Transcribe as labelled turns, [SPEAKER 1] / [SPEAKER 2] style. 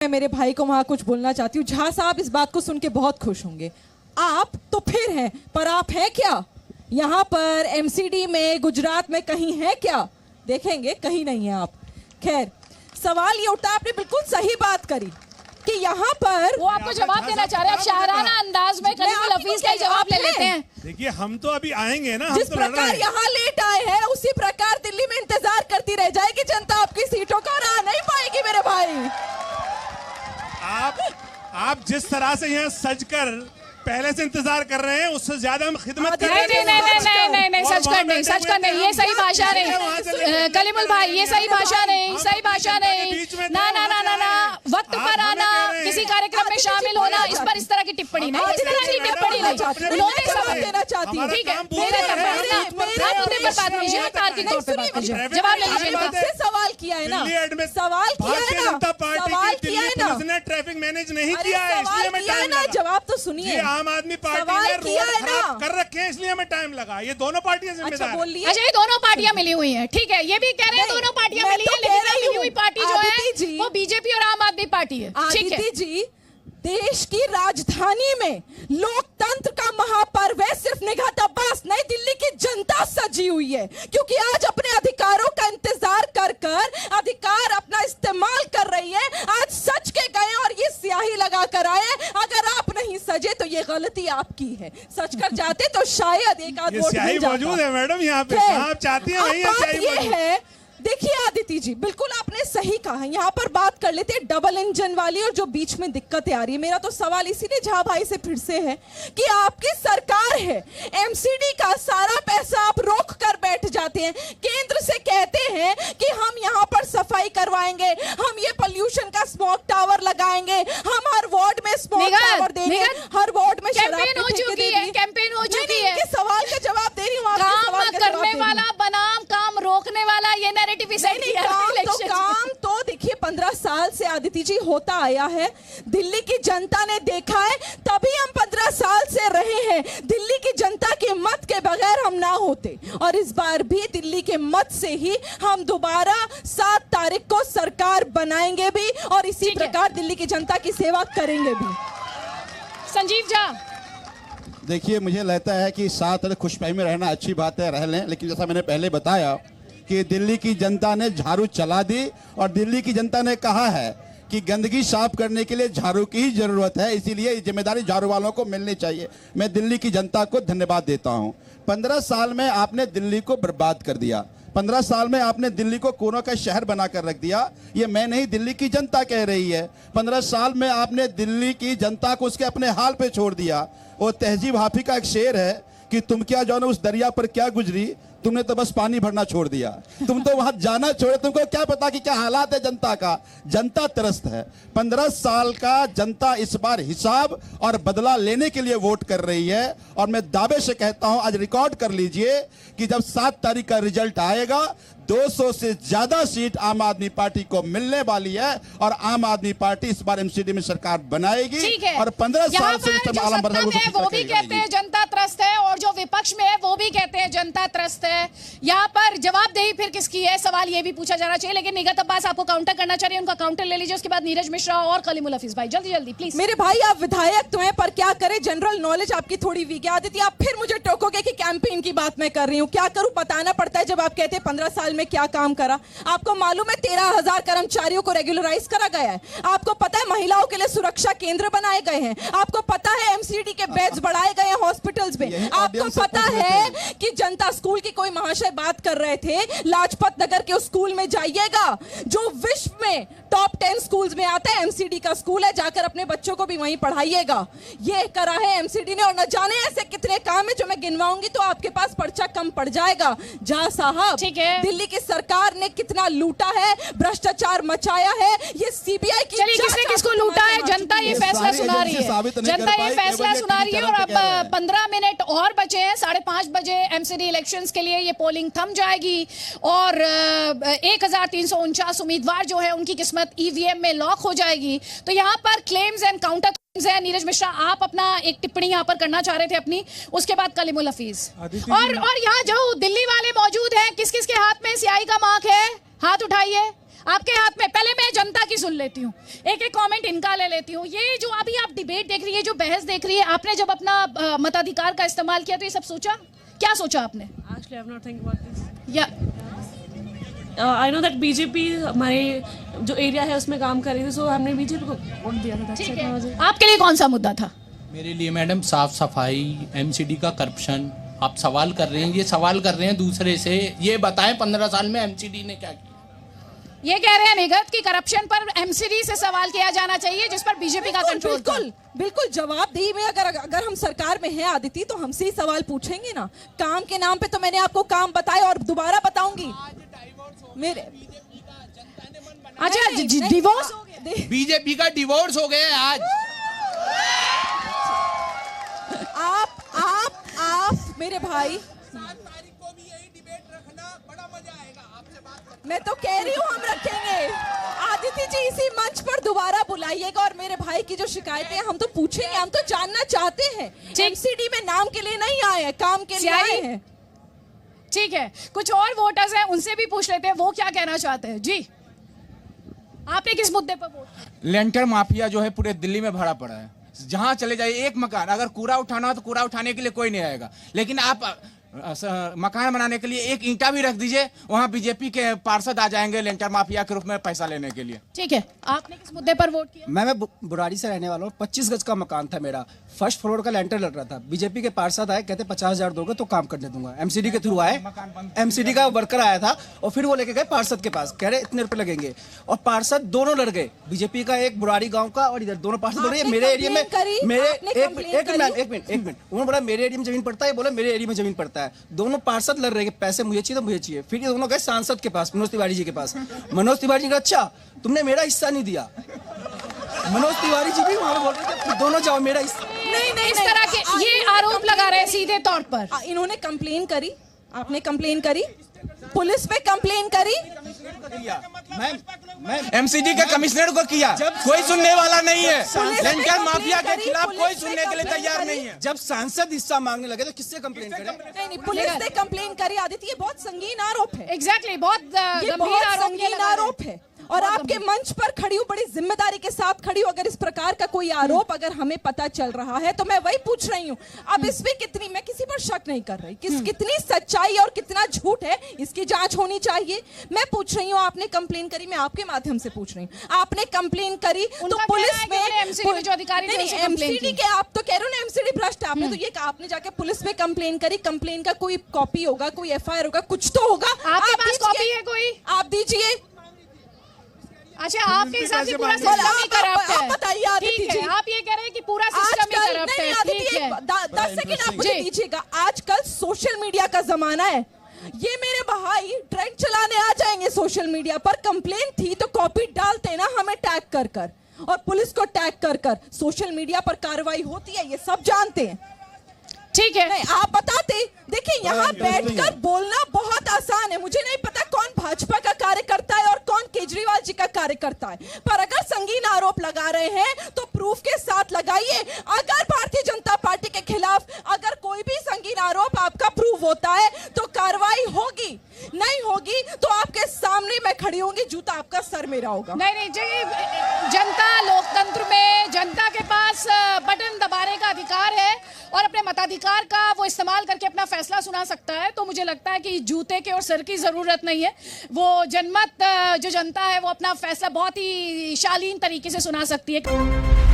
[SPEAKER 1] मैं मेरे भाई को वहां कुछ बोलना चाहती हूँ। झा साहब इस बात को सुन के बहुत खुश होंगे। आप तो फिर हैं, पर आप हैं क्या? यहाँ पर एमसीडी में, गुजरात में कहीं है क्या? देखेंगे, कहीं नहीं है आप। खैर, सवाल ये उठता है, आपने बिल्कुल सही बात करी कि यहाँ पर
[SPEAKER 2] वो आपको जवाब देना चाह रहे हैं। आप शाहराना अंदाज में कलीमुल हफीज का जवाब ले लेते हैं।
[SPEAKER 3] देखिए, हम तो अभी आएंगे ना,
[SPEAKER 1] जिस प्रकार यहाँ लेट आए हैं उसी प्रकार दिल्ली में इंतजार करती रह जाएगी जनता आपकी सीटों का, और आ नहीं पाएगी मेरे भाई।
[SPEAKER 3] आप जिस तरह से यहाँ सजकर पहले से इंतजार कर रहे हैं, उससे ज्यादा हम खिदमत कर रहे हैं।
[SPEAKER 2] नहीं, सचकर नहीं, ये सही भाषा नहीं। कलीमुल भाई, ये सही भाषा नहीं, सही भाषा नहीं। ना, वक्त पर आना, किसी कार्यक्रम में शामिल होना, इस पर इस तरह की टिप्पणी नहीं, इस तरह की टिप्पणी नहीं। उन्होंने सबक देना चाहती है, ठीक है, मेरे मुद्दे पर बात कीजिए, तार्किक तौर पर बात कीजिए, जवाब ले लीजिए।
[SPEAKER 1] सवाल किया है ना, सवाल किया है ना,
[SPEAKER 3] उसने ट्रैफिक मैनेज नहीं किया है, इसलिए मैं टाइम लगा।
[SPEAKER 1] जवाब तो सुनिए।
[SPEAKER 3] आम आदमी पार्टी ने रोड खराब कर रखे हैं, इसलिए हमें टाइम लगा। ये दोनों पार्टियां जिम्मेदार हैं।
[SPEAKER 2] अच्छा, ये दोनों पार्टियां मिली हुई हैं, ठीक है, ये भी कह रहे हैं दोनों पार्टियां मिली हैं, लेकिन मिली हुई पार्टी जो है वो बीजेपी और आम आदमी पार्टी है।
[SPEAKER 1] आदिति जी, देश की राजधानी में लोकतंत्र का महापर्व है, सिर्फ निगाह अब्बास नहीं, दिल्ली की जनता सजी हुई है, क्योंकि आज अपने अधिकारों का इंतजार कर कर अधिकार अपना इस्तेमाल कर रही है। आज सच के गए और ये स्याही लगा कर आए। अगर आप नहीं सजे तो ये गलती आपकी है, सच कर जाते तो शायद एक आध वोट मिल जाता।
[SPEAKER 3] मौजूद है मैडम यहाँ पे, आप चाहती हैं वही
[SPEAKER 1] है। देखिए आदिति जी, बिल्कुल आपने सही कहा। यहाँ पर बात कर लेते हैं डबल इंजन वाली, और जो बीच में दिक्कतें आ रही है। मेरा तो सवाल इसीलिए झा भाई से फिर से है कि आपकी सरकार है, एमसीडी का सारा पैसा आप रोक कर बैठ जाते हैं, केंद्र से कहते हैं कि हम यहाँ पर सफाई करवाएंगे, हम ये पोल्यूशन का स्मोक टावर लगाएंगे, हम हर वार्ड में स्मोक टावर देंगे, हर वार्ड में
[SPEAKER 2] कैंपेन हो चुकी है, कैंपेन हो चुकी है।
[SPEAKER 1] सवाल का जवाब दे रही हूँ,
[SPEAKER 2] काम करने वाला बनाम काम रोकने वाला, ये
[SPEAKER 1] काम तो देखिए 15 साल से आदिति जी होता आया है। दिल्ली की जनता ने देखा है, तभी हम 15 साल से रहे हैं। दिल्ली की जनता के मत के बगैर हम ना होते, और इस बार भी दिल्ली के मत से ही हम दोबारा 7 तारीख को सरकार बनाएंगे भी, और इसी प्रकार दिल्ली की जनता की सेवा करेंगे भी।
[SPEAKER 2] संजीव झा,
[SPEAKER 4] देखिए, मुझे लगता है कि 7 तारीख खुशफहमी में रहना अच्छी बात है, रह लें, लेकिन जैसा मैंने पहले बताया कि दिल्ली की जनता ने झाड़ू चला दी, और दिल्ली की जनता ने कहा है कि गंदगी साफ करने के लिए झाड़ू की ही जरूरत है, इसीलिए जिम्मेदारी झाड़ू वालों को मिलनी चाहिए। मैं दिल्ली की जनता को धन्यवाद देता हूं। 15 साल में आपने दिल्ली को बर्बाद कर दिया, 15 साल में आपने दिल्ली को कोरोना का शहर बनाकर रख दिया। ये मैं नहीं, दिल्ली की जनता कह रही है। 15 साल में आपने दिल्ली की जनता को उसके अपने हाल पे छोड़ दिया। वो तहजीब हाफी का एक शेर है कि तुम क्या जानो उस दरिया पर क्या गुजरी, तुमने तो बस पानी भरना छोड़ दिया। तुम तो वहां जाना छोड़े, तुमको क्या पता कि क्या हालात है जनता का। जनता त्रस्त है। 15 साल का जनता इस बार हिसाब और बदला लेने के लिए वोट कर रही है, और मैं दावे से कहता हूं, आज रिकॉर्ड कर लीजिए कि जब 7 तारीख का रिजल्ट आएगा, 200 से ज्यादा सीट आम आदमी पार्टी को मिलने वाली है, और आम आदमी पार्टी इस बार एमसीडी में सरकार बनाएगी। और 15 साल से
[SPEAKER 2] वो भी कहते हैं जनता त्रस्त है, और जो विपक्ष में है वो भी कहते हैं जनता त्रस्त है। यहाँ पर जवाबदेही फिर किसकी है, सवाल ये भी पूछा जाना चाहिए। लेकिन निगत अब्बास आपको काउंटर करना चाहिए, उनका काउंटर ले लीजिए, उसके बाद नीरज मिश्रा और कलीमुल हफीज भाई, जल्दी जल्दी प्लीज।
[SPEAKER 1] मेरे भाई, आप विधायक तो हैं, पर क्या करें, जनरल नॉलेज आपकी थोड़ी वीक है। आदित्य, आप फिर मुझे टोकोगे कि कैंपेन की बात मैं कर रही हूँ। क्या करूं, बताना पड़ता है। जब आप कहते हैं 15 साल में क्या काम करा, आपको मालूम है 13,000 कर्मचारियों को रेगुलराइज करा गया है। आपको पता है महिलाओं के लिए सुरक्षा केंद्र बनाए गए हैं। आपको पता है एमसीडी के बेड्स बढ़ाए गए हैं हॉस्पिटल्स में। आपको पता है कि जनता स्कूल की कोई महाशय बात कर रहे थे, लाजपत नगर के उस स्कूल में जाइएगा जो विश्व में टॉप 10 स्कूल्स में आता है, एमसीडी का स्कूल है, जाकर अपने बच्चों को भी वहीं पढ़ाइएगा। ये करा है एमसीडी ने, और न जाने ऐसे कितने काम है जो मैं गिनवाऊंगी तो आपके पास पर्चा कम पड़ जाएगा। झा साहब,
[SPEAKER 2] ठीक है,
[SPEAKER 1] दिल्ली की सरकार ने कितना लूटा है, भ्रष्टाचार मचाया है, ये सीबीआई की।
[SPEAKER 2] चलिए, किसने किसको लूटा है, जनता ये फैसला सुना रही है, जनता ये फैसला सुना रही है। और अब 15 मिनट और बचे हैं, 5:30 बजे एमसीडी इलेक्शंस के लिए ये पोलिंग थम जाएगी, और 1349 उम्मीदवार जो है उनकी किस्मत ईवीएम में लॉक हो जाएगी। तो यहाँ पर क्लेम्स एंड काउंटर है। नीरज मिश्रा, आप अपना एक टिप्पणी यहाँ पर करना चाह रहे थे अपनी, उसके बाद कलीमुल हफीज। और यहाँ जो दिल्ली वाले मौजूद हैं, किस किस के हाथ में स्याही का मार्क है, हाथ उठाइए। आपके हाथ में, पहले मैं जनता की सुन लेती हूँ, एक एक कमेंट इनका ले लेती हूँ। ये जो अभी आप डिबेट देख रही है, जो बहस देख रही है, आपने जब अपना मताधिकार का इस्तेमाल किया तो ये सब सोचा? क्या सोचा आपने?
[SPEAKER 5] Actually, I'm not thinking about this.
[SPEAKER 2] या
[SPEAKER 5] I know that BJP हमारे जो एरिया है उसमें काम कर रही थी, सो हमने बीजेपी को वोट दिया था।
[SPEAKER 2] ठीक है, आपके लिए कौन सा मुद्दा था?
[SPEAKER 6] मेरे लिए मैडम साफ सफाई, एमसीडी का करप्शन। आप सवाल कर रहे हैं, ये सवाल कर रहे हैं दूसरे से, ये बताएं 15 साल में एमसीडी ने क्या किया?
[SPEAKER 2] ये कह रहे हैं निगत की करप्शन पर एमसीडी से सवाल किया जाना चाहिए, जिस पर बीजेपी का कंट्रोल था।
[SPEAKER 1] बिल्कुल बिल्कुल जवाबदेही में अगर हम सरकार में हैं आदिति, तो हमसे ही सवाल पूछेंगे ना। काम के नाम पे तो मैंने आपको काम बताए और दोबारा बताऊंगी मेरे।
[SPEAKER 2] अच्छा, डिवोर्स हो गया?
[SPEAKER 6] बीजेपी का डिवोर्स हो गया है आज।
[SPEAKER 1] आप मेरे भाई, मैं तो कह रही हूँ हम रखेंगे। आदिति जी इसी मंच पर दोबारा बुलाइएगा और मेरे भाई की जो शिकायतें हैं हम तो पूछेंगे, हम तो जानना चाहते हैं। एमसीडी में नाम के लिए नहीं आए हैं, काम के लिए आए हैं।
[SPEAKER 2] ठीक है, कुछ और वोटर्स हैं, उनसे भी पूछ लेते हैं वो क्या कहना चाहते हैं। जी, आपने किस मुद्दे पर वोट?
[SPEAKER 7] लेंटर माफिया जो है पूरे दिल्ली में भरा पड़ा है। जहां चले जाइए एक मकान, अगर कूड़ा उठाना हो तो कूड़ा उठाने के लिए कोई नहीं आएगा, लेकिन आप मकान बनाने के लिए एक ईंटा भी रख दीजिए, वहां बीजेपी के पार्षद आ जाएंगे लेंटर माफिया के रूप में पैसा लेने के लिए।
[SPEAKER 2] ठीक है, आपने किस मुद्दे पर वोट किया?
[SPEAKER 8] मैं बुराड़ी से रहने वाला हूँ। 25 गज का मकान था मेरा, फर्स्ट फ्लोर का लेंटर लग रहा था। बीजेपी के पार्षद आए, कहते 50,000 दोगे तो काम करने दूंगा। एमसीडी के थ्रू आए, एमसीडी का वर्कर आया था और फिर वो लेके गए पार्षद के पास, कह रहे इतने रुपए लगेंगे, और पार्षद दोनों लड़ गए, बीजेपी का एक बुराड़ी गाँव का और इधर दोनों पार्षद बोल रहे मेरे एरिया में, मेरे एक मिनट उन्होंने बोला मेरे एरिया में जमीन पड़ता है, बोला मेरे एरिया में जमीन पड़ता है। दोनों पार्षद लड़ रहे हैं, पैसे मुझे चाहिए तो मुझे चाहिए। फिर ये दोनों गए सांसद के पास, मनोज तिवारी जी के पास। मनोज तिवारी जी का अच्छा तुमने मेरा हिस्सा नहीं दिया। मनोज तिवारी जी भी वहां पे बोल रहे थे दोनों जाओ मेरा हिस्सा।
[SPEAKER 2] नहीं, इस तरह के ये आरोप लगा रहे हैं सीधे तौर पर।
[SPEAKER 1] इन्होंने कंप्लेन करी, आपने कंप्लेन करी, पुलिस पे कंप्लेन करी।
[SPEAKER 7] मैं एमसीडी के कमिश्नर को किया, कोई सुनने वाला नहीं है। लेंटर माफिया के खिलाफ कोई सुनने के लिए तैयार नहीं है।
[SPEAKER 8] जब सांसद हिस्सा मांगने लगे तो किससे कंप्लेन करें?
[SPEAKER 1] नहीं, पुलिस ने कंप्लेन करी। आदित्य, ये बहुत संगीन आरोप है।
[SPEAKER 2] एग्जैक्टली, बहुत
[SPEAKER 1] ये
[SPEAKER 2] गंभीर
[SPEAKER 1] बहुत संगीन आरोप है और आपके मंच पर खड़ी हूँ, बड़ी जिम्मेदारी के साथ खड़ी हूँ। अगर इस प्रकार का कोई आरोप अगर हमें पता चल रहा है तो मैं वही पूछ रही हूँ। अब इसमें कितनी, मैं किसी पर शक नहीं कर रही, कितनी सच्चाई और कितना झूठ है इसकी जांच होनी चाहिए। मैं पूछ रही हूँ, आपने कंप्लेन करी, मैं आपके माध्यम से पूछ रही हूँ, आपने कंप्लेन करी तो पुलिस में
[SPEAKER 2] एमसीडी जो अधिकारी थे उनसे कंप्लेन
[SPEAKER 1] एमसीडी के, आप तो कह रहे हो ना एमसीडी भ्रष्ट है, आपने तो ये कहा, आपने जाके पुलिस में कंप्लेन करी। कंप्लेन का कोई कॉपी होगा, कोई एफआईआर होगा, कुछ तो होगा।
[SPEAKER 2] आपके पास कॉपी है कोई?
[SPEAKER 1] आप दीजिए।
[SPEAKER 2] अच्छा, आपके हिसाब से पूरा सिस्टम ही करप्ट है।
[SPEAKER 1] बताइए आदित्य
[SPEAKER 2] ठीक
[SPEAKER 1] जी,
[SPEAKER 2] है, आप ये कह रहे हैं कि पूरा सिस्टम ही करप्ट है। ठीक है,
[SPEAKER 1] 10 सेकंड आप मुझे दीजिएगा। आजकल सोशल मीडिया का जमाना है, ये मेरे भाई ट्रेंड चलाने आ जाएंगे सोशल मीडिया पर। कंप्लेन थी तो कॉपी डालते ना हमें टैग कर कर, और पुलिस को टैग कर कर सोशल मीडिया पर कार्रवाई होती है, ये सब जानते हैं।
[SPEAKER 2] ठीक है,
[SPEAKER 1] नहीं, आप बताते। देखिए, यहाँ बैठकर बोलना बहुत आसान है। मुझे नहीं पता कौन भाजपा का कार्यकर्ता है और कौन केजरीवाल जी का कार्यकर्ता है, पर अगर संगीन आरोप लगा रहे हैं तो प्रूफ के साथ लगाइए। अगर भारतीय जनता पार्टी के खिलाफ अगर कोई भी संगीन आरोप आपका प्रूफ होता है तो कार्रवाई होगी, नहीं होगी तो आपके सामने मैं खड़ी होंगी, जूता आपका सर मेरा होगा।
[SPEAKER 2] नहीं, जनता, लोकतंत्र में जनता के पास बटन दबाने का अधिकार है और अपने मताधिकार का वो इस्तेमाल करके अपना फैसला सुना सकता है। तो मुझे लगता है कि जूते के और सर की जरूरत नहीं है। वो जनमत जो जनता है वो अपना फैसला बहुत ही शालीन तरीके से सुना सकती है।